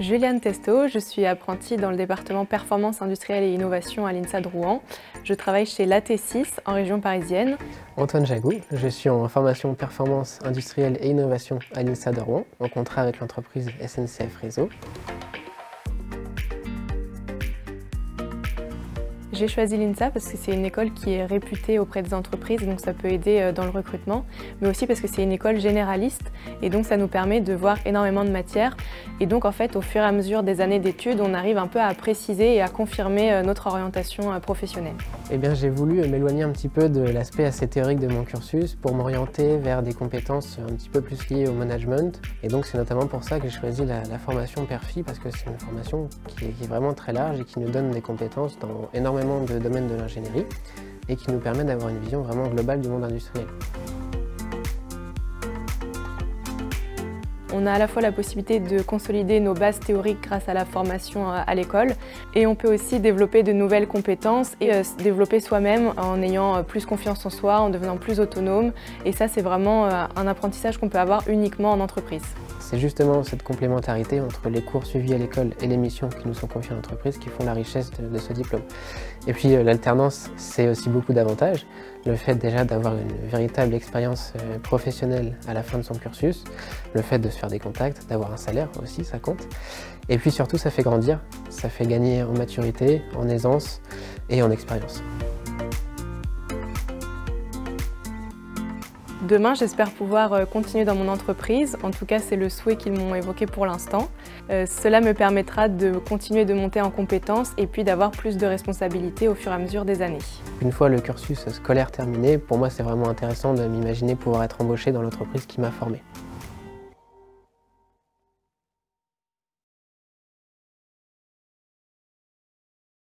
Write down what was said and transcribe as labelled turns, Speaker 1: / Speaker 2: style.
Speaker 1: Juliane Testo, je suis apprentie dans le département Performance industrielle et innovation à l'INSA de Rouen. Je travaille chez l'AT6 en région parisienne.
Speaker 2: Antoine Jagou, je suis en formation Performance industrielle et innovation à l'INSA de Rouen, en contrat avec l'entreprise SNCF Réseau.
Speaker 1: J'ai choisi l'INSA parce que c'est une école qui est réputée auprès des entreprises, donc ça peut aider dans le recrutement, mais aussi parce que c'est une école généraliste et donc ça nous permet de voir énormément de matières. Et donc en fait, au fur et à mesure des années d'études, on arrive un peu à préciser et à confirmer notre orientation professionnelle.
Speaker 2: Eh bien, j'ai voulu m'éloigner un petit peu de l'aspect assez théorique de mon cursus pour m'orienter vers des compétences un petit peu plus liées au management. Et donc c'est notamment pour ça que j'ai choisi la formation Perfi, parce que c'est une formation qui est vraiment très large et qui nous donne des compétences dans énormément de domaines de l'ingénierie et qui nous permet d'avoir une vision vraiment globale du monde industriel.
Speaker 1: On a à la fois la possibilité de consolider nos bases théoriques grâce à la formation à l'école et on peut aussi développer de nouvelles compétences et se développer soi-même en ayant plus confiance en soi, en devenant plus autonome. Et ça, c'est vraiment un apprentissage qu'on peut avoir uniquement en entreprise.
Speaker 2: C'est justement cette complémentarité entre les cours suivis à l'école et les missions qui nous sont confiées en entreprise qui font la richesse de ce diplôme. Et puis l'alternance, c'est aussi beaucoup d'avantages. Le fait déjà d'avoir une véritable expérience professionnelle à la fin de son cursus, le fait de se faire des contacts, d'avoir un salaire aussi, ça compte. Et puis surtout, ça fait grandir, ça fait gagner en maturité, en aisance et en expérience.
Speaker 1: Demain, j'espère pouvoir continuer dans mon entreprise. En tout cas, c'est le souhait qu'ils m'ont évoqué pour l'instant. Cela me permettra de continuer de monter en compétences et puis d'avoir plus de responsabilités au fur et à mesure des années.
Speaker 2: Une fois le cursus scolaire terminé, pour moi, c'est vraiment intéressant de m'imaginer pouvoir être embauché dans l'entreprise qui m'a formé.